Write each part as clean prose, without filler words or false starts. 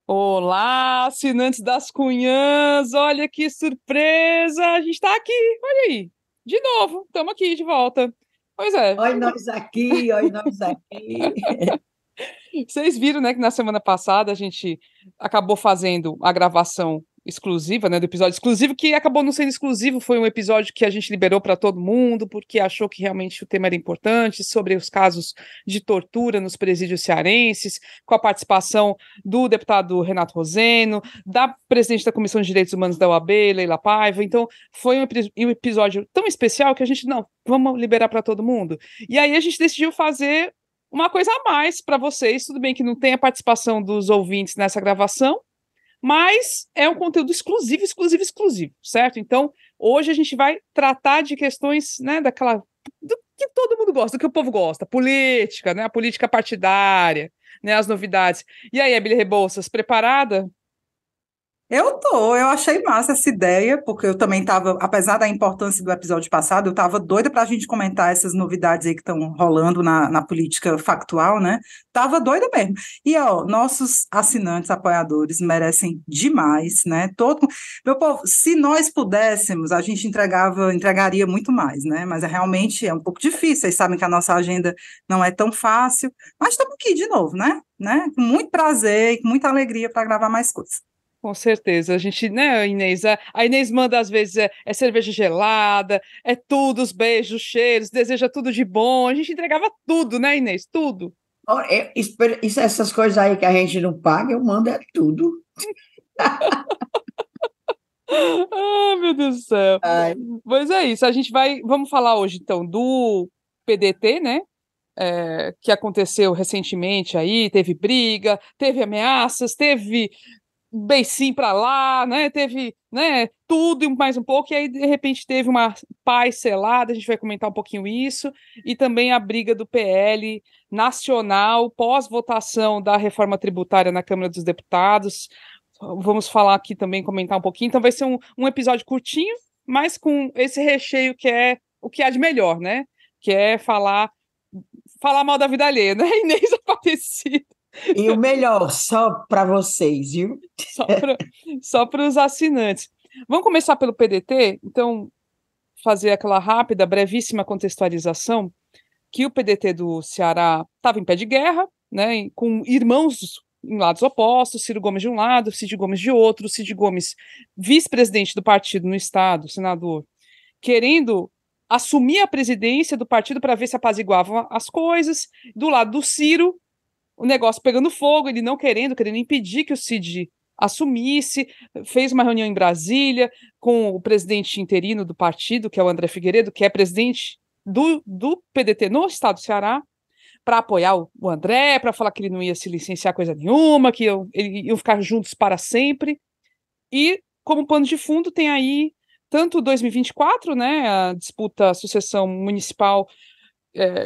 Olá, assinantes das Cunhãs, olha que surpresa! A gente está aqui, olha aí, de novo, estamos aqui de volta. Pois é, Olha nós aqui. vocês viram, né, que na semana passada a gente acabou fazendo a gravação exclusiva, né, do episódio exclusivo, que acabou não sendo exclusivo, foi um episódio que a gente liberou para todo mundo, porque achou que realmente o tema era importante, sobre os casos de tortura nos presídios cearenses, com a participação do deputado Renato Roseno, da presidente da Comissão de Direitos Humanos da OAB, Leila Paiva. Então, foi um episódio tão especial que a gente, não, vamos liberar para todo mundo. E aí a gente decidiu fazer uma coisa a mais para vocês. Tudo bem que não tem a participação dos ouvintes nessa gravação, mas é um conteúdo exclusivo, exclusivo, exclusivo, certo? Então, hoje a gente vai tratar de questões, né, do que todo mundo gosta, do que o povo gosta, política, né, a política partidária, né, as novidades. E aí, Abília Rebouças, preparada? Eu achei massa essa ideia, porque eu também estava, apesar da importância do episódio passado, eu estava doida para a gente comentar essas novidades aí que estão rolando na política factual, né? Tava doida mesmo. E, ó, nossos assinantes, apoiadores, merecem demais, né? Meu povo, se nós pudéssemos, a gente entregaria muito mais, né? Mas realmente é um pouco difícil, vocês sabem que a nossa agenda não é tão fácil, mas estamos aqui de novo, né? Com muito prazer e com muita alegria para gravar mais coisas. Com certeza, a gente, né, Inês? A Inês manda, às vezes, é cerveja gelada, é tudo, os beijos, cheiros, deseja tudo de bom. A gente entregava tudo, né, Inês? Tudo. Essas coisas aí que a gente não paga, eu mando é tudo. Ah, meu Deus do céu. Ai, Pois é isso, vamos falar hoje, então, do PDT, né? Que aconteceu recentemente aí, teve briga, teve ameaças, teve beicinho para lá, né? Teve, né, tudo e mais um pouco, e aí de repente teve uma paz selada, a gente vai comentar um pouquinho isso, e também a briga do PL nacional pós-votação da reforma tributária na Câmara dos Deputados. Vamos falar aqui também, comentar um pouquinho. Então vai ser um episódio curtinho, mas com esse recheio que é o que há de melhor, né? Que é falar mal da vida alheia, né? Inês Aparecida. e o melhor, só para vocês, viu? Só para só os assinantes. Vamos começar pelo PDT? Então, fazer aquela rápida, brevíssima contextualização, que o PDT do Ceará estava em pé de guerra, né, com irmãos em lados opostos, Ciro Gomes de um lado, Cid Gomes de outro, Cid Gomes, vice-presidente do partido no estado, senador, querendo assumir a presidência do partido para ver se apaziguavam as coisas, do lado do Ciro, o negócio pegando fogo, ele não querendo impedir que o Cid assumisse, fez uma reunião em Brasília com o presidente interino do partido, que é o André Figueiredo, que é presidente do PDT no estado do Ceará, para apoiar o André, para falar que ele não ia se licenciar coisa nenhuma, que iam ficar juntos para sempre. E, como pano de fundo, tem aí tanto 2024, né, a disputa, a sucessão municipal,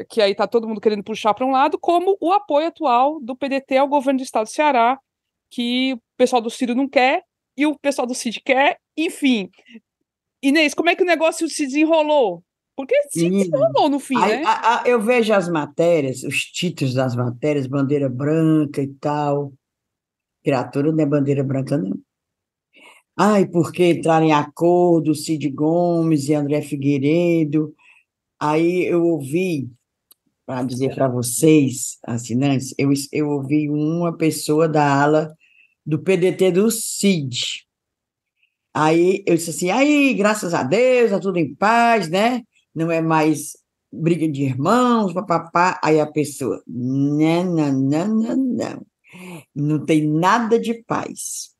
que aí está todo mundo querendo puxar para um lado, como o apoio atual do PDT ao governo do estado do Ceará, que o pessoal do Ciro não quer e o pessoal do Cid quer, enfim. Inês, como é que o negócio se desenrolou? Porque se Menina, desenrolou no fim, aí, né? eu vejo as matérias, os títulos das matérias, bandeira branca e tal. Criatura não é bandeira branca, não. Ai, porque entraram em acordo Cid Gomes e André Figueiredo. Aí eu ouvi, para dizer para vocês, assinantes, eu ouvi uma pessoa da ala do PDT do Cid. Aí eu disse assim, aí, graças a Deus, está tudo em paz, né? Não é mais briga de irmãos, papapá. Aí a pessoa, não, não, não, não, não. Não tem nada de paz.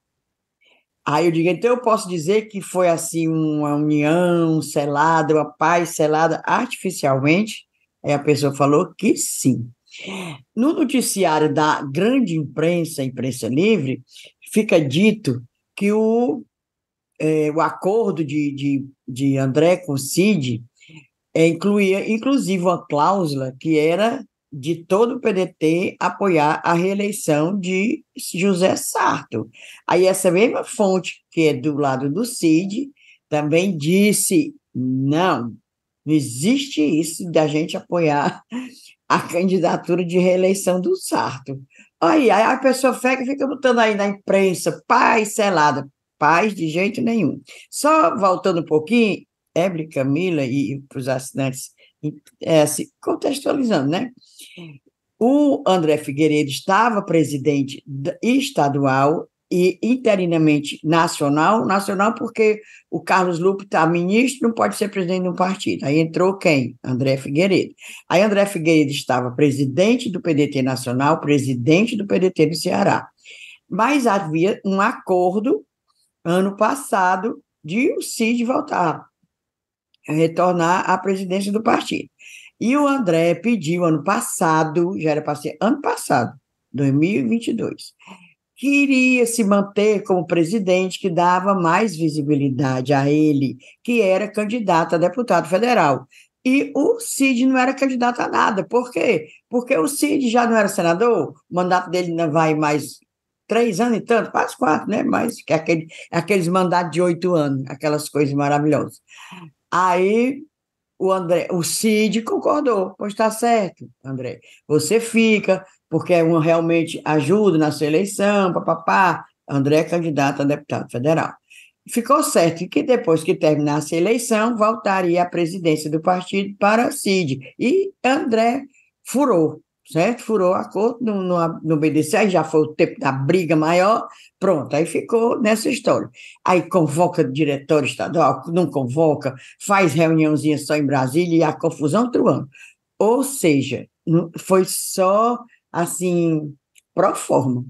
Aí eu digo, então eu posso dizer que foi assim uma união selada, uma paz selada artificialmente? Aí a pessoa falou que sim. No noticiário da grande imprensa, imprensa livre, fica dito que o acordo de André com Cid incluía, inclusive, uma cláusula que era de todo o PDT apoiar a reeleição de José Sarto. Aí essa mesma fonte, que é do lado do Cid, também disse, não existe isso da gente apoiar a candidatura de reeleição do Sarto, Aí a pessoa fica botando aí na imprensa, paz selada, paz de jeito nenhum. Só voltando um pouquinho, Ebre, Camila e para os assinantes, assim, contextualizando, né? O André Figueiredo estava presidente estadual e interinamente nacional porque o Carlos Lupe está ministro, não pode ser presidente de um partido. Aí entrou quem? André Figueiredo. Aí André Figueiredo estava presidente do PDT nacional, presidente do PDT do Ceará. Mas havia um acordo, ano passado, de o Cid voltar, retornar à presidência do partido. E o André pediu ano passado, já era para ser ano passado, 2022, queria se manter como presidente, que dava mais visibilidade a ele, que era candidato a deputado federal. E o Cid não era candidato a nada. Por quê? Porque o Cid já não era senador, o mandato dele não vai mais 3 anos e tanto, quase 4, né? Mais que aqueles mandatos de 8 anos, aquelas coisas maravilhosas. Aí o Cid concordou, pois está certo, André. Você fica, porque realmente ajuda na sua eleição, papapá. André é candidato a deputado federal. Ficou certo que depois que terminasse a eleição, voltaria à presidência do partido para Cid. E André furou, certo? Furou a acordo, no BDC, aí já foi o tempo da briga maior, pronto, aí ficou nessa história. Aí convoca diretório estadual, não convoca, faz reuniãozinha só em Brasília e a confusão truando. Ou seja, foi só, assim, pro forma.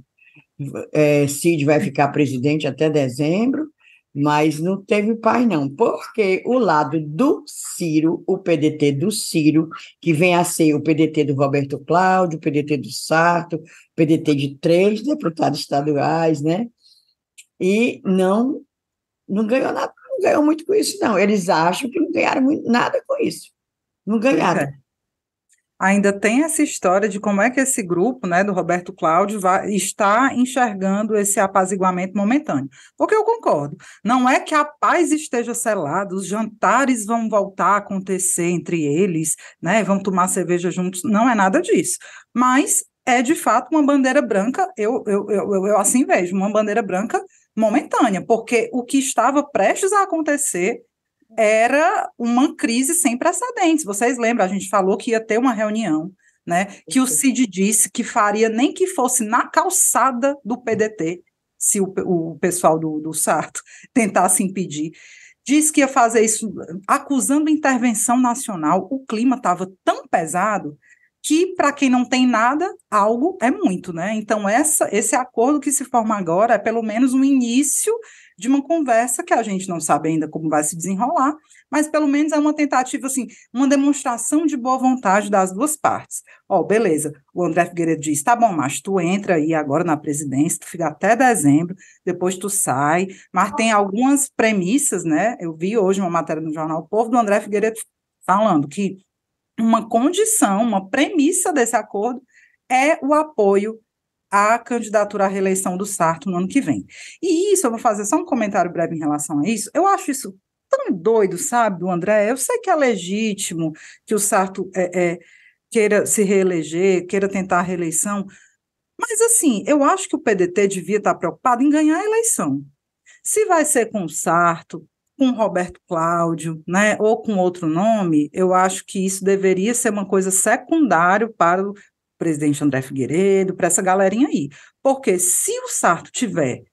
Cid vai ficar presidente até dezembro, mas não teve paz, não, porque o lado do Ciro, o PDT do Ciro, que vem a ser o PDT do Roberto Cláudio, o PDT do Sarto, o PDT de 3 deputados estaduais, né? E não ganhou nada, não ganhou muito com isso, não. Eles acham que não ganharam nada com isso. Não Pois ganharam. é. Ainda tem essa história de como é que esse grupo, né, do Roberto Cláudio, está enxergando esse apaziguamento momentâneo. Porque eu concordo, não é que a paz esteja selada, os jantares vão voltar a acontecer entre eles, né, vão tomar cerveja juntos, não é nada disso. Mas é, de fato, uma bandeira branca, eu assim vejo, uma bandeira branca momentânea, porque o que estava prestes a acontecer era uma crise sem precedentes. Vocês lembram, a gente falou que ia ter uma reunião, né? Que o Cid disse que faria nem que fosse na calçada do PDT, se o pessoal do Sarto tentasse impedir. Disse que ia fazer isso acusando intervenção nacional. O clima estava tão pesado que, para quem não tem nada, algo é muito, né? Então, esse acordo que se forma agora é pelo menos um início de uma conversa que a gente não sabe ainda como vai se desenrolar, mas pelo menos é uma tentativa, assim, uma demonstração de boa vontade das duas partes. Ó, beleza, o André Figueiredo diz, tá bom, mas tu entra aí agora na presidência, tu fica até dezembro, depois tu sai, mas tem algumas premissas, né? Eu vi hoje uma matéria no jornal O Povo do André Figueiredo falando que uma condição, uma premissa desse acordo é o apoio à candidatura à reeleição do Sarto no ano que vem. E isso, eu vou fazer só um comentário breve em relação a isso, eu acho isso tão doido, sabe, do André, eu sei que é legítimo que o Sarto queira se reeleger, queira tentar a reeleição, mas assim, eu acho que o PDT devia estar preocupado em ganhar a eleição. Se vai ser com o Sarto, com o Roberto Cláudio, né, ou com outro nome, eu acho que isso deveria ser uma coisa secundária para o presidente André Figueiredo, para essa galerinha aí. Porque se o Sarto tiver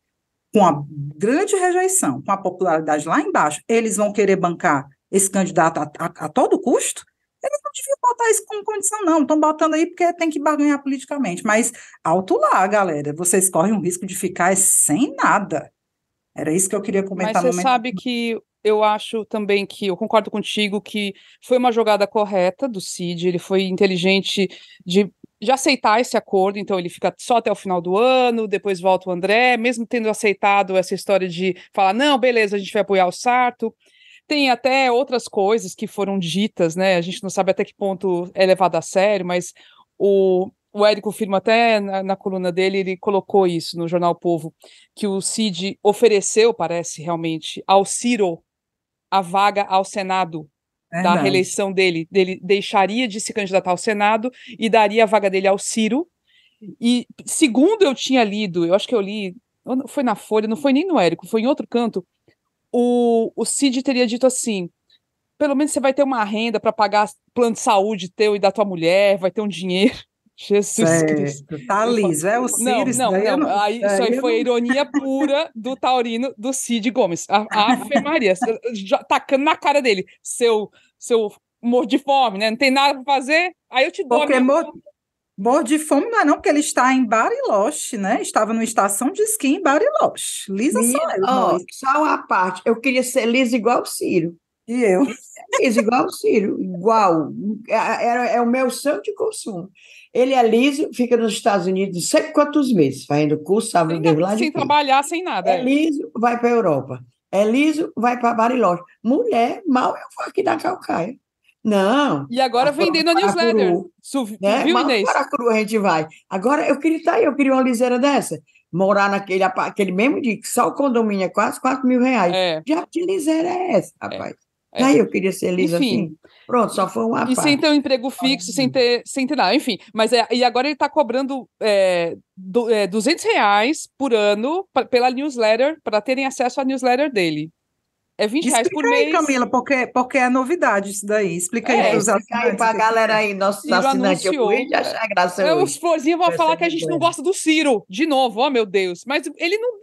com a grande rejeição, com a popularidade lá embaixo, eles vão querer bancar esse candidato a todo custo, eles não deviam botar isso como condição, não. Estão botando aí porque tem que barganhar politicamente. Mas alto lá, galera, vocês correm o risco de ficar sem nada. Era isso que eu queria comentar Mas no você momento. sabe que eu acho também que eu concordo contigo que foi uma jogada correta do Cid, ele foi inteligente de aceitar esse acordo, então ele fica só até o final do ano, depois volta o André, mesmo tendo aceitado essa história de falar, não, beleza, a gente vai apoiar o Sarto. Tem até outras coisas que foram ditas, né? A gente não sabe até que ponto é levado a sério, mas o Érico Firmo até na coluna dele, ele colocou isso no jornal Povo, que o Cid ofereceu, parece realmente, ao Ciro a vaga ao Senado da Verdade. reeleição dele deixaria de se candidatar ao Senado e daria a vaga dele ao Ciro, E segundo eu tinha lido, eu acho que eu li, foi na Folha, não foi nem no Érico, foi em outro canto, o Cid teria dito assim, pelo menos você vai ter uma renda para pagar plano de saúde teu e da tua mulher, vai ter um dinheiro. Jesus Cristo. Certo, tá Eu falo, liso. É o não, Ciro, isso não, daí eu não. não. Aí, isso aí foi a ironia pura do taurino do Cid Gomes. A Ave Maria, tacando na cara dele. Seu morro de fome, né? Não tem nada para fazer? Aí eu te dou a Porque minha... morro de fome não é não, porque ele está em Bariloche, né? Estava numa estação de esqui em Bariloche. Lisa só Menina, eu, ó, nós. só uma parte. Eu queria ser lisa igual o Ciro. E eu. Liso, igual o Ciro, igual. É o meu sonho de consumo. Ele é liso, fica nos Estados Unidos não sei quantos meses, fazendo curso, sabe Sem, Deus lá de sem quê. trabalhar, sem nada. É liso, vai para a Europa. É liso, vai para Bariloche. Mulher, mal eu vou aqui da Calcaia. Não, E agora vendendo a newsletter. Paracuru, né? Viu, Mal Inês? Paracuru a gente vai. Agora, eu queria estar aí, eu queria uma liseira dessa. Morar aquele mesmo dia, que só o condomínio é quase R$ 4.000. É, Já que liseira é essa, é, rapaz? é. Daí eu queria ser lisa Enfim, assim. Pronto, só foi uma e sem parte. ter um emprego fixo, sem ter nada, enfim. Mas e agora ele está cobrando R$ 200 por ano pela newsletter, para terem acesso à newsletter dele. É R$ 20 por Explica aí, mês. Camila, porque é novidade isso daí. Explica aí É, para É, os explica aí assinantes para o a que galera é. aí, nossos Ciro assinantes. Eu morri anunciou. de achar graça Os hoje. florzinhos vão Com essa falar que a gente não dizendo. gosta do Ciro, de novo, oh meu Deus. Mas ele não.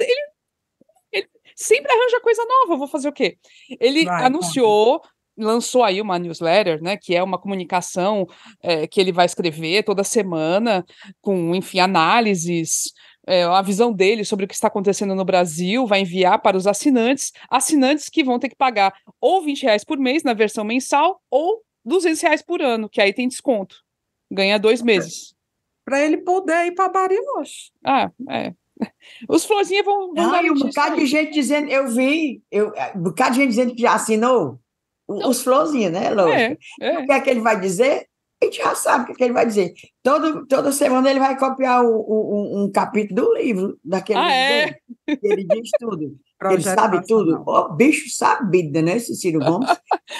Ele sempre arranja coisa nova, vou fazer o quê? Ele Vai, conta. anunciou, lançou aí uma newsletter, né, que é uma comunicação que ele vai escrever toda semana, com, enfim, análises, a visão dele sobre o que está acontecendo no Brasil, vai enviar para os assinantes que vão ter que pagar ou R$ 20 por mês na versão mensal, ou R$ 200 por ano, que aí tem desconto. Ganha 2 meses. Para ele poder ir para Bariloche. Ah, é. Os florzinhas vão Não, e um garantir isso bocado de aí. gente dizendo, um bocado de gente dizendo que já assinou Não, os florzinhos, né? Lógico. E o é. que é que ele vai dizer? A gente já sabe o que é que ele vai dizer. Toda semana ele vai copiar um capítulo do livro, daquele Ah, livro é? dele. Ele diz tudo. Ele Projeto sabe tudo. Nacional. O bicho sabida, né, esse Ciro Gomes?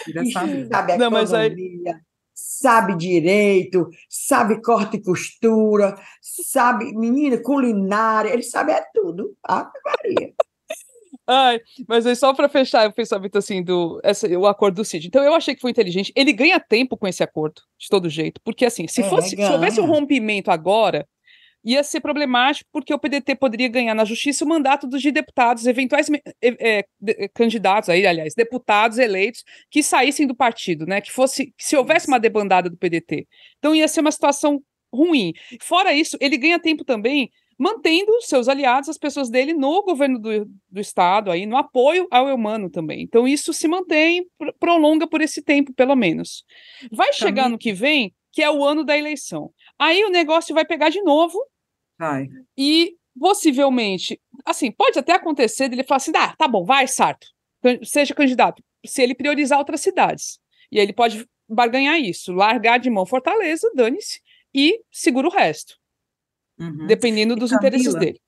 Tira Bicho essa vida. sabe Não, mas aí. economia, sabe direito, sabe corte e costura, sabe, menina, culinária, ele sabe é tudo. Ave Maria. Ai, mas aí só para fechar o pensamento assim o acordo do Cid. Então eu achei que foi inteligente. Ele ganha tempo com esse acordo, de todo jeito. Porque assim, se houvesse um Ganha. rompimento agora, ia ser problemático, porque o PDT poderia ganhar na justiça o mandato dos de deputados, eventuais candidatos aí, aliás, deputados eleitos que saíssem do partido, né? Que se houvesse uma debandada do PDT. Então ia ser uma situação ruim. Fora isso, ele ganha tempo também mantendo seus aliados, as pessoas dele, no governo do estado, aí, no apoio ao Eumano também. Então isso se mantém, prolonga por esse tempo, pelo menos. Vai chegar Camila, no que vem, que é o ano da eleição. Aí o negócio vai pegar de novo, vai. e possivelmente, assim, pode até acontecer dele falar assim, tá bom, vai, Sarto, seja candidato, se ele priorizar outras cidades. E aí ele pode barganhar isso, largar de mão Fortaleza, dane-se, e segura o resto, dependendo E dos interesses Camila, dele.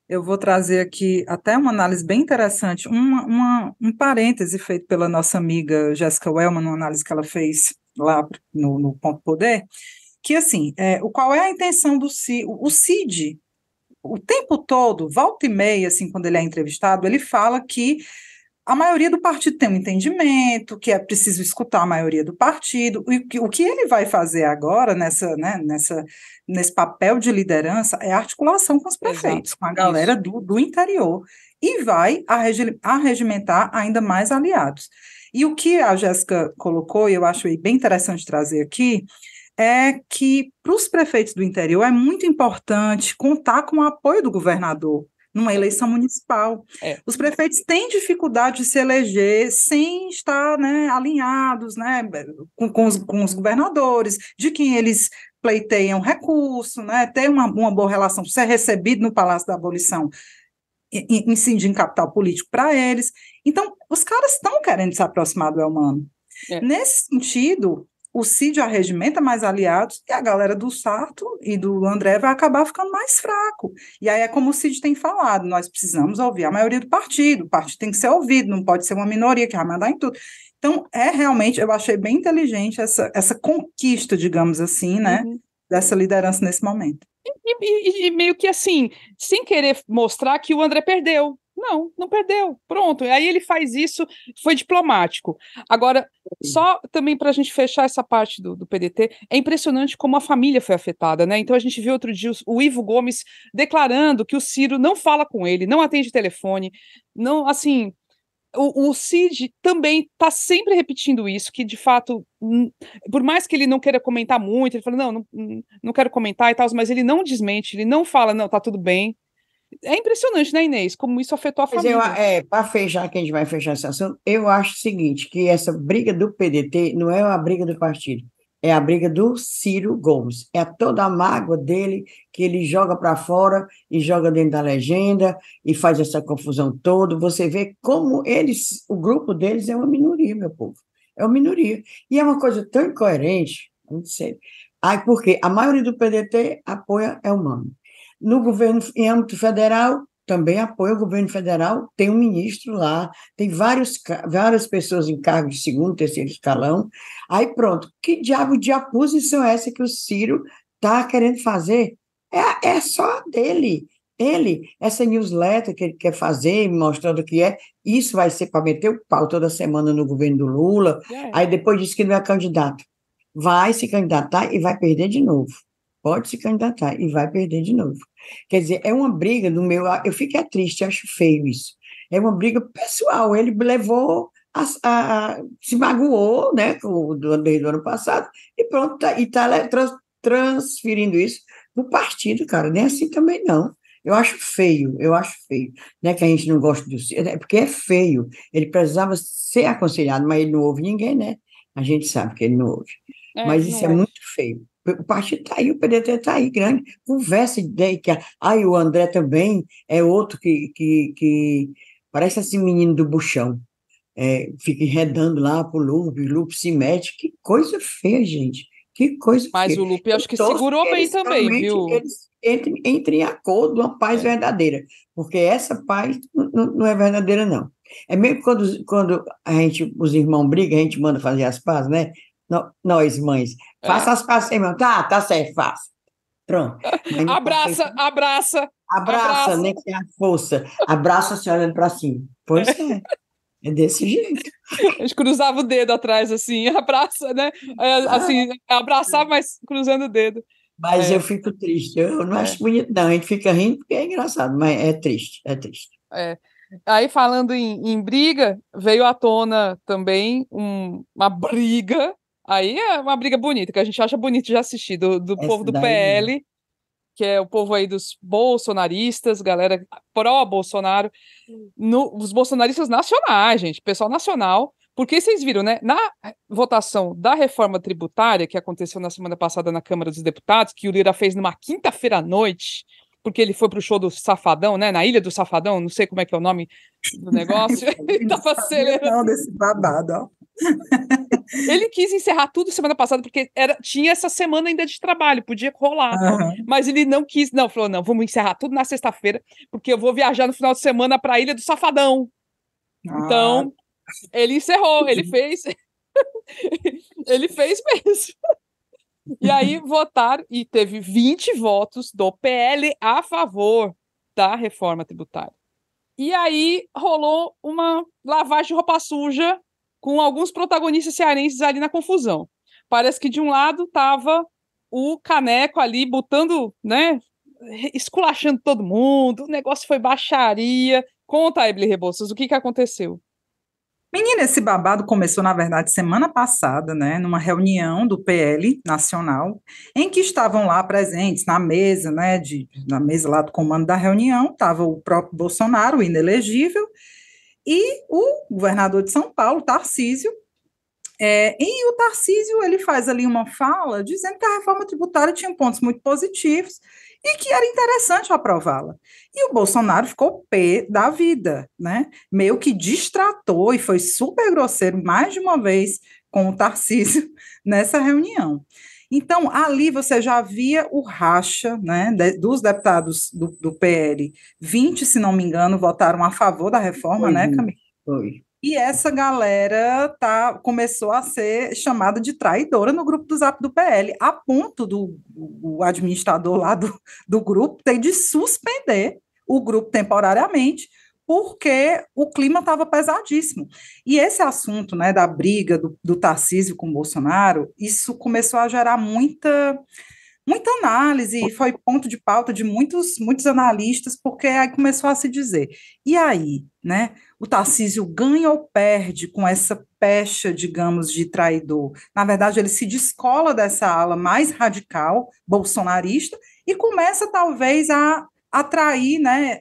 eu vou trazer aqui até uma análise bem interessante, um parêntese feito pela nossa amiga Jéssica Wellman, uma análise que ela fez lá no Ponto Poder, que assim, qual é a intenção do Cid? O Cid, o tempo todo, volta e meia, assim, quando ele é entrevistado, ele fala que a maioria do partido tem um entendimento, que é preciso escutar a maioria do partido. O que ele vai fazer agora, nesse papel de liderança, é articulação com os prefeitos, Exato, com a galera do interior, e vai arregimentar ainda mais aliados. E o que a Jéssica colocou, e eu acho bem interessante trazer aqui, é que para os prefeitos do interior é muito importante contar com o apoio do governador numa eleição municipal. Os prefeitos têm dificuldade de se eleger sem estar, né, alinhados, né, com os governadores, de quem eles pleiteiam recurso, né, ter uma boa relação, ser recebido no Palácio da Abolição, incidir em capital político para eles. Então, os caras estão querendo se aproximar do Eumano. Nesse sentido, o Cid arregimenta mais aliados e a galera do Sarto e do André vai acabar ficando mais fraco. E aí é como o Cid tem falado, nós precisamos ouvir a maioria do partido, o partido tem que ser ouvido, não pode ser uma minoria que vai mandar em tudo. Então, realmente, eu achei bem inteligente essa conquista, digamos assim, né, dessa liderança nesse momento. E meio que assim, sem querer mostrar que o André perdeu. Não perdeu. Pronto. E aí ele faz isso, foi diplomático. Agora, só também para a gente fechar essa parte do PDT, é impressionante como a família foi afetada, né? Então a gente viu outro dia o Ivo Gomes declarando que o Ciro não fala com ele, não atende telefone, não, assim. O Cid também está sempre repetindo isso, que de fato, por mais que ele não queira comentar muito, ele fala, não quero comentar e tal, mas ele não desmente, ele não fala, não, tá tudo bem. É impressionante, né, Inês, como isso afetou a Mas família. para fechar, que a gente vai fechar esse assunto, eu acho o seguinte, que essa briga do PDT não é uma briga do partido, é a briga do Ciro Gomes. É toda a mágoa dele que ele joga para fora e joga dentro da legenda e faz essa confusão toda. Você vê como eles, o grupo deles é uma minoria, meu povo. É uma minoria. E é uma coisa tão incoerente, não sei. Aí, porque a maioria do PDT apoia Elmano. No governo, em âmbito federal, também apoia o governo federal, tem um ministro lá, tem várias pessoas em cargos de segundo, terceiro escalão. Aí pronto, que diabo de oposição é essa que o Ciro está querendo fazer? É só dele. Ele, essa newsletter que ele quer fazer, mostrando que isso vai ser para meter o pau toda semana no governo do Lula, aí depois diz que não é candidato. Vai se candidatar e vai perder de novo. Pode se candidatar e vai perder de novo. Quer dizer, é uma briga do meu. Eu fico triste, acho feio isso. É uma briga pessoal. Ele levou, se magoou, né, desde o ano passado, e pronto, e está transferindo isso para o partido, cara. Nem assim também não. Eu acho feio, né, que a gente não gosta do Ciro, porque é feio. Ele precisava ser aconselhado, mas ele não ouve ninguém, né? A gente sabe que ele não ouve. Mas isso é Não. muito feio. O partido está aí, o PDT está aí, grande. Conversa ideia que o André também é outro que parece esse menino do buchão. Fica enredando lá pro Lupe, o Lupe se mete. Que coisa feia, gente. Que coisa Mas feia. o Lupe acho que Torço segurou que bem eles também, realmente viu? entrem em acordo, uma paz verdadeira. Porque essa paz não é verdadeira, não. É mesmo quando os irmãos brigam, a gente manda fazer as pazes, né? Nós, mães, É. faça as pazes sem irmão. Tá certo, faça. Pronto. Mas não tá feito. Abraça, Abraça. nem que tenha força. Abraça a senhora olhando para cima. Pois é desse jeito. A gente cruzava o dedo atrás, assim, abraça, né? Assim, abraçar, mas cruzando o dedo. Mas eu É, fico triste. Eu não é, acho bonito, não. A gente fica rindo porque é engraçado, mas é triste, é triste. é. Aí, falando em briga, veio à tona também uma briga. Aí é uma briga bonita, que a gente acha bonito de assistir, do povo Essa do daí mesmo. PL, que é o povo aí dos bolsonaristas, galera pró-Bolsonaro, os bolsonaristas nacionais, gente, pessoal nacional, porque vocês viram, né, na votação da reforma tributária, que aconteceu na semana passada na Câmara dos Deputados, que o Lira fez numa quinta-feira à noite, porque ele foi pro show do Safadão, né, na Ilha do Safadão, não sei como é que é o nome do negócio, ele Não tava sabia acelerando. não desse babado, ó. Ele quis encerrar tudo semana passada, porque tinha essa semana ainda de trabalho, podia rolar, tal. Aham. Mas ele não quis, não, falou, não, vamos encerrar tudo na sexta-feira, porque eu vou viajar no final de semana para a Ilha do Safadão. Ah, Então, ele encerrou, ele fez, ele fez mesmo. E aí votaram, e teve 20 votos do PL a favor da reforma tributária. E aí rolou uma lavagem de roupa suja com alguns protagonistas cearenses ali na confusão. Parece que de um lado estava o Caneco ali botando, né, esculachando todo mundo, o negócio foi baixaria. Conta, Eble Rebouças, o que aconteceu? menina, esse babado começou, na verdade, semana passada, né, numa reunião do PL Nacional, em que estavam lá presentes na mesa, né, na mesa lá do comando da reunião, estava o próprio Bolsonaro, o inelegível, e o governador de São Paulo, Tarcísio. E o Tarcísio, ele faz ali uma fala dizendo que a reforma tributária tinha pontos muito positivos e que era interessante aprová-la. E o Bolsonaro ficou pé da vida, né? Meio que distratou e foi super grosseiro mais de uma vez com o Tarcísio nessa reunião. Então, ali você já via o racha, né, dos deputados do PL. 20, se não me engano, votaram a favor da reforma, Foi, né, gente, Camila? foi. E essa galera começou a ser chamada de traidora no grupo do Zap do PL, a ponto do o administrador lá do grupo ter de suspender o grupo temporariamente, porque o clima estava pesadíssimo. E esse assunto, né, da briga do Tarcísio com o Bolsonaro, isso começou a gerar muita análise, e foi ponto de pauta de muitos analistas, porque aí começou a se dizer, e aí, né, o Tarcísio ganha ou perde com essa pecha, digamos, de traidor? Na verdade, ele se descola dessa ala mais radical, bolsonarista, e começa, talvez, a atrair, né,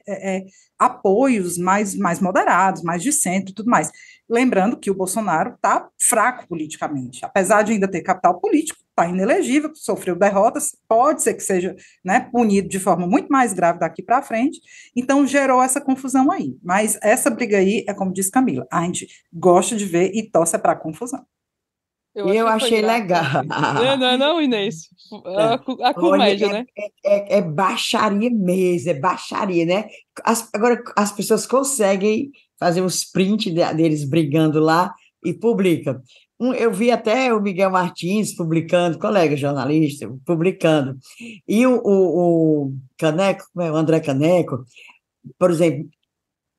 apoios mais moderados, mais de centro e tudo mais. Lembrando que o Bolsonaro está fraco politicamente, apesar de ainda ter capital político, está inelegível, sofreu derrotas, pode ser que seja, né, punido de forma muito mais grave daqui para frente, então gerou essa confusão aí. Mas essa briga aí é como diz Camila, a gente gosta de ver e torce para a confusão. Eu E eu achei que foi achei legal. Não, Inês? A Olha, comédia, né? é baixaria mesmo, é baixaria, né? Agora, as pessoas conseguem fazer uns prints deles brigando lá e publicam. Eu vi até o Miguel Martins publicando, colega jornalista, publicando. E o Caneco, como é? O André Caneco, por exemplo,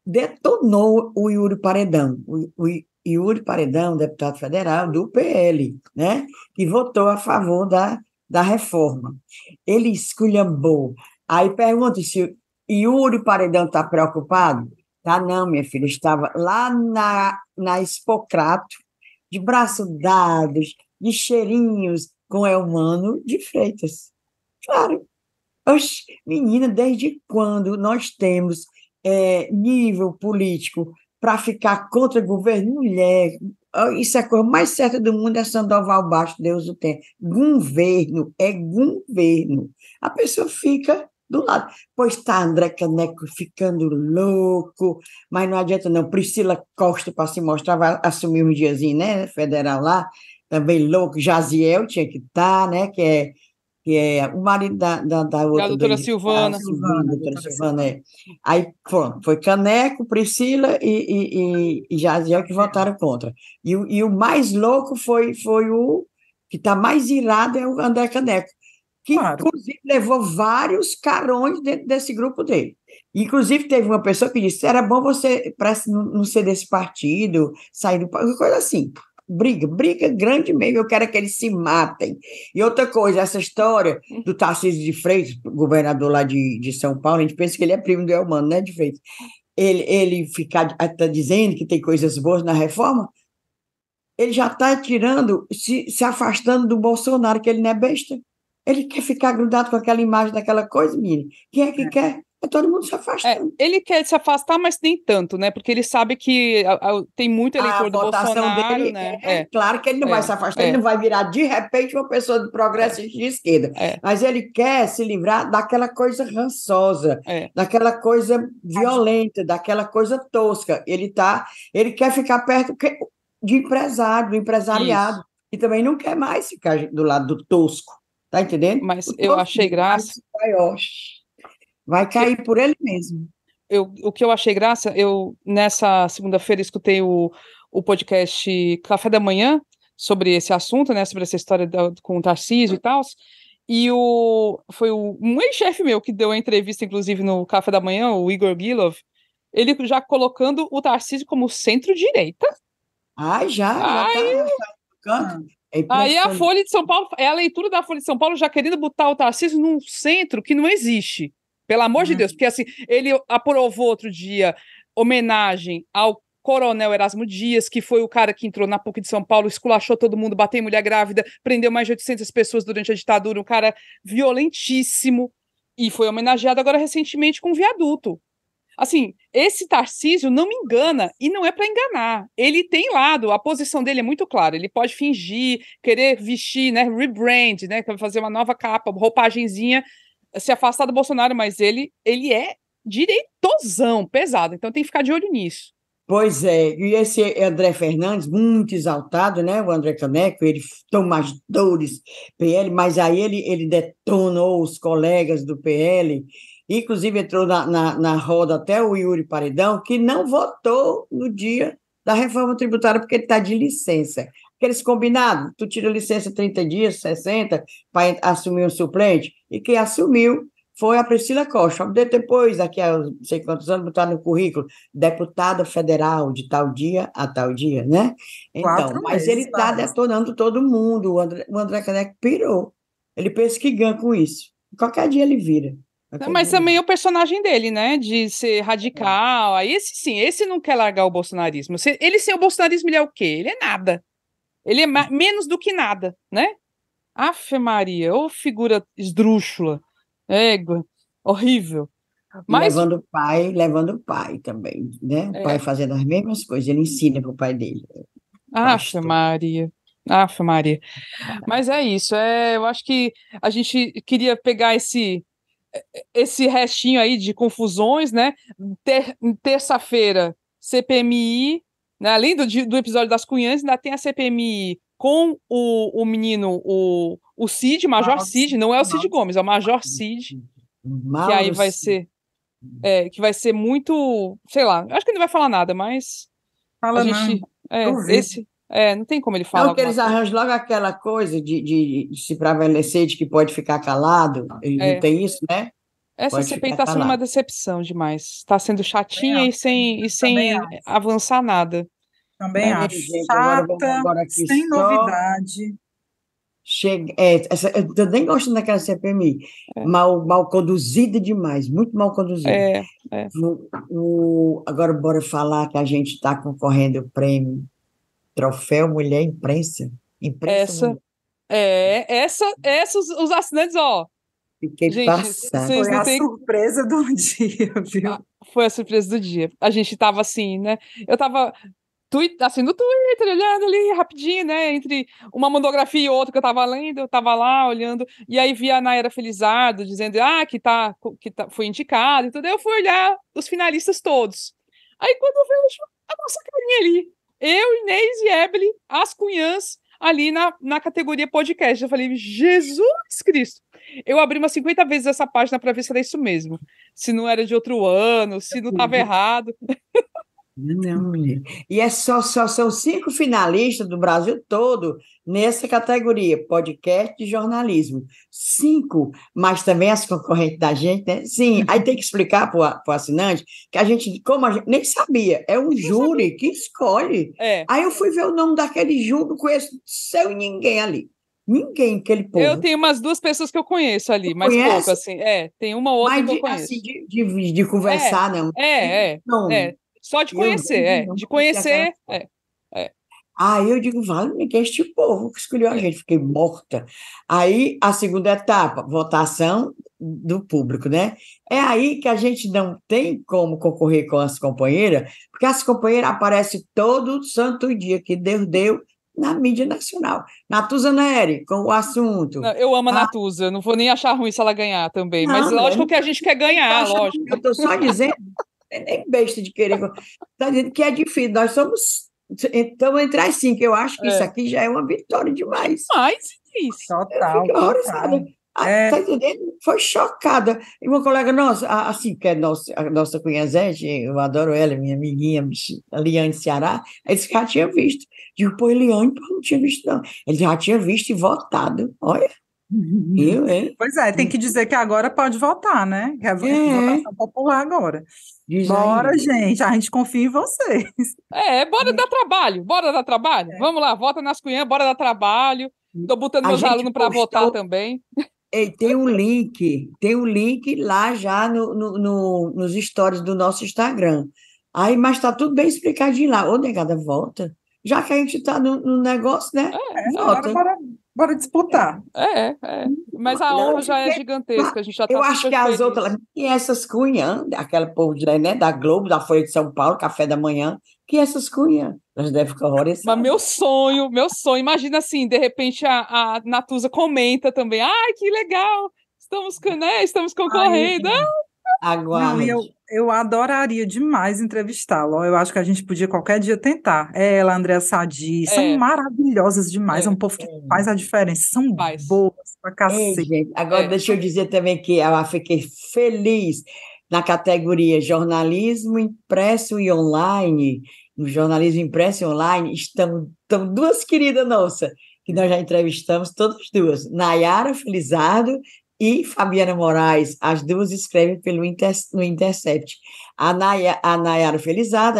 detonou o Yuri Paredão. O Yuri Paredão, deputado federal do PL, né? Que votou a favor da reforma. Ele esculhambou. Aí pergunta se o Yuri Paredão está preocupado. Tá, não, minha filha, estava lá na Expocrato, de braços dados, de cheirinhos com Elmano de Freitas. Claro. Oxe, menina, desde quando nós temos nível político para ficar contra governo? Mulher, isso é a coisa mais certa do mundo, é Sandoval Baixo, Deus o tem. Governo, é governo. A pessoa fica do lado. Pois está André Caneco ficando louco, mas não adianta não. Priscila Costa, para se mostrar, vai assumir um diazinho, né, federal lá, também louco. Jaziel tinha que estar, né, que é o marido da Da outra, doutora a Silvana. Silvana, doutora Silvana. Aí, pronto, foi Caneco, Priscila e Jaziel que votaram contra. E o mais louco foi o que está mais irado, é o André Caneco, que, Claro. inclusive, levou vários carões dentro desse grupo dele. Inclusive, teve uma pessoa que disse, era bom você, para não ser desse partido, sair do partido, coisa assim. Briga grande mesmo, eu quero que eles se matem. E outra coisa, essa história do Tarcísio de Freitas, governador lá de São Paulo, a gente pensa que ele é primo do Elmano, né, de Freitas. Ele ficar tá dizendo que tem coisas boas na reforma, ele já está tirando, se afastando do Bolsonaro, que ele não é besta. Ele quer ficar grudado com aquela imagem daquela coisa, menina. Quem é que quer? É todo mundo se afastando. Ele quer se afastar, mas nem tanto, né? Porque ele sabe que tem muito A eleitor do votação Bolsonaro, dele né? claro que ele não vai se afastar, ele não vai virar de repente uma pessoa de progressista de esquerda, mas ele quer se livrar daquela coisa rançosa, daquela coisa violenta, daquela coisa tosca. Ele quer ficar perto de empresário, do empresariado, Isso. e também não quer mais ficar do lado do tosco, tá entendendo? Mas O eu tosco achei graça. Vai cair por ele mesmo. O que eu achei graça, eu nessa segunda-feira escutei o podcast Café da Manhã sobre esse assunto, né? Sobre essa história com o Tarcísio e tal. E foi um ex-chefe meu que deu a entrevista, inclusive, no Café da Manhã, o Igor Gilov, ele já colocando o Tarcísio como centro-direita. Ai, já tá no canto. É Aí a Folha de São Paulo, é a leitura da Folha de São Paulo já querendo botar o Tarcísio num centro que não existe. Pelo amor de Deus, porque assim, ele aprovou outro dia homenagem ao Coronel Erasmo Dias, que foi o cara que entrou na PUC de São Paulo, esculachou todo mundo, bateu em mulher grávida, prendeu mais de 800 pessoas durante a ditadura, um cara violentíssimo, e foi homenageado agora recentemente com um viaduto. Assim, esse Tarcísio não me engana, e não é para enganar. Ele tem lado, a posição dele é muito clara. Ele pode fingir, querer vestir, né, rebrand, né, fazer uma nova capa, roupagenzinha, se afastar do Bolsonaro, mas ele é direitosão, pesado. Então tem que ficar de olho nisso. Pois é, e esse André Fernandes, muito exaltado, né? O André Caneco, ele toma as dores PL, mas aí ele detonou os colegas do PL, inclusive entrou na roda até o Yuri Paredão, que não votou no dia da reforma tributária, porque ele está de licença. Aqueles combinados, tu tira licença 30 dias, 60, para assumir um suplente, e quem assumiu foi a Priscila Costa. Depois, daqui a não sei quantos anos, botar no currículo, deputada federal de tal dia a tal dia, né? Então, 4 mas ele meses, está parece. detonando todo mundo. O André Caneco pirou. Ele pensa que ganha com isso. Qualquer dia ele vira. Mas também é o personagem dele, né? De ser radical. Aí esse sim, esse não quer largar o bolsonarismo. Ele sem o bolsonarismo, ele é o quê? Ele é nada. Ele é menos do que nada, né? Afe Maria, ô figura esdrúxula. Égua, horrível. E Mas, levando o pai também, né? O pai é, fazendo as mesmas coisas, ele ensina para o pai dele. Afe Pastor. Maria. Afe Maria. Mas é isso, eu acho que a gente queria pegar esse restinho aí de confusões, né? Terça-feira, CPMI, né? Além do episódio das Cunhãs, ainda tem a CPMI com o menino, o Cid, Major Cid, não é o Cid Gomes, é o Major Cid, que aí Mauro vai Cid. ser, que vai ser muito, sei lá, acho que ele não vai falar nada, mas a Fala não, gente, duvido. não tem como ele falar Não, que alguma eles coisa. arranjam logo aquela coisa de se prevalecer de que pode ficar calado, e não É, tem isso, né? essa Pode CPI ficar está sendo uma calado. decepção demais. Está sendo Também chatinha acho, e também sem acho, avançar nada, também né? Ei, acho. gente, agora vamos Chata, agora aqui sem só novidade. chega. Eu tô nem gostando daquela CPMI, É, mal conduzida demais, muito mal conduzida. é, é. Agora, bora falar que a gente está concorrendo ao prêmio Troféu Mulher Imprensa. Imprensa Essa, Mulher. essa os assinantes, ó. Fiquei Gente, passada. vocês Foi não a têm. surpresa do dia, Ah, viu? foi a surpresa do dia. A gente tava assim, né? Eu tava assim, no Twitter, olhando ali rapidinho, né? Entre uma monografia e outra que eu tava lendo, eu tava lá olhando, e aí vi a Nayara Felizardo dizendo que foi indicado e tudo. Aí eu fui olhar os finalistas todos. Aí quando eu vejo a nossa carinha ali, eu, Inês e Ebele, as cunhãs, ali na categoria podcast. Eu falei, Jesus Cristo! Eu abri umas 50 vezes essa página para ver se era isso mesmo. Se não era de outro ano, se não estava errado. Não, mulher. E só são 5 finalistas do Brasil todo nessa categoria, podcast de jornalismo. 5, mas também as concorrentes da gente, né? Sim, aí tem que explicar para o assinante que a gente, como a gente nem sabia, é um Não sabia. júri que escolhe. É. Aí eu fui ver o nome daquele júri, não conheço seu ninguém ali. Ninguém, aquele Eu povo. tenho umas 2 pessoas que eu conheço ali, mas pouco, Conhece? assim. Tem uma ou outra Mas que eu assim, conheço. de É, conversar, não. é. Não, Só de eu conhecer, não De conhecia aquela. conhecer, é, Aí eu digo, vale, que é este povo que escolheu a é. gente, fiquei morta. Aí a segunda etapa, votação do público, né? É aí que a gente não tem como concorrer com as companheiras, porque as companheiras aparecem todo santo dia que Deus deu na mídia nacional. Natuza Neri, com o assunto. Não, eu amo a Ah, Natuza, não vou nem achar ruim se ela ganhar também, mas não, mulher, lógico não que a gente quer ganhar, acha, lógico. eu estou só dizendo, é nem besta de querer. Está dizendo que é difícil, nós somos. Então, entre as 5, eu acho que isso É. aqui já é uma vitória demais. Demais, isso. Eu Total, fiquei horrorizada. total. É, Tá entendendo? Foi chocada. E uma colega nossa, assim, que é a nossa cunhazete, eu adoro ela, minha amiguinha, a Liane Ceará, ela disse que já tinha visto. Digo, pô, Eliane, pô, não tinha visto, não. Ele já tinha visto e votado. Olha, eu, hein? pois é, tem que dizer que agora pode votar, né? Que é É, votação popular agora. diz Bora, aí. gente, a gente confia em vocês. Bora dar trabalho, bora dar trabalho. Vamos lá, vota nas cunhãs, bora dar trabalho. Tô botando A meus gente alunos para votar postou. também. Ei, tem um link lá já nos stories do nosso Instagram. Aí, mas tá tudo bem explicadinho lá. Ô, negada, volta. Já que a gente está no negócio, né? Agora Volta. bora disputar. Mas a Não, honra já é gigantesca, a gente já eu está acho super que as feliz. outras, e essas cunhãs, aquela povo né, da Globo, da Folha de São Paulo, Café da Manhã, que essas cunhãs, elas devem ficar Mas horrorizadas. meu sonho, imagina assim, de repente a Natuza comenta também, ai, que legal, estamos Aí, concorrendo. Não, e aguarde. eu adoraria demais entrevistá-la. ó. Eu acho que a gente podia qualquer dia tentar. Ela, Andréa Sadi, são É, maravilhosas demais. É um é, povo que faz a diferença. São faz. boas pra Ei, cacete. gente, agora deixa eu dizer também que eu fiquei feliz na categoria jornalismo impresso e online. no jornalismo impresso e online, estão duas queridas nossas, que nós já entrevistamos, todas duas, Nayara Felizardo e Fabiana Moraes, as duas escrevem no Intercept. A Nayara Felizardo,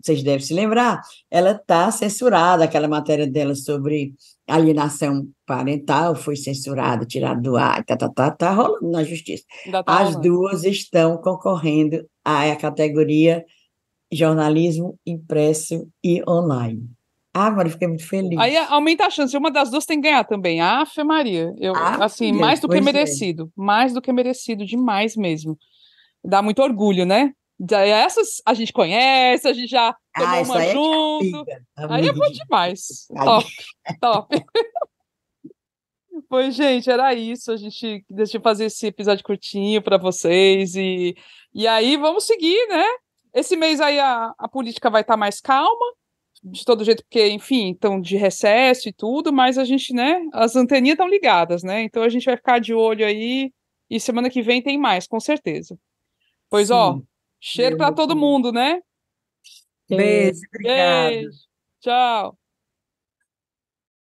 vocês devem se lembrar, ela está censurada, aquela matéria dela sobre alienação parental foi censurada, tirada do ar, tá rolando na justiça. Ainda tá As rolando. duas estão concorrendo à categoria jornalismo impresso e online. Ah, Maria, fiquei muito Aí feliz. aumenta a chance, uma das duas tem que ganhar também. Ave Maria, Ah, assim, filha, pois é. mais do que merecido, demais mesmo. Dá muito orgulho, né? Essas a gente conhece, a gente já tomou Isso uma aí é de junto. amiga, Aí é amiga bom de... demais. Top, top. Pois, gente, era isso. A gente deixa eu fazer esse episódio curtinho para vocês e aí vamos seguir, né? Esse mês aí a política vai estar mais calma, de todo jeito, porque, enfim, estão de recesso e tudo, mas a gente, né? As anteninhas estão ligadas, né? Então a gente vai ficar de olho aí e semana que vem tem mais, com certeza. Pois, ó, Sim, cheiro meu, para meu todo filho. mundo, né? Beijo, obrigada. Beijo, tchau.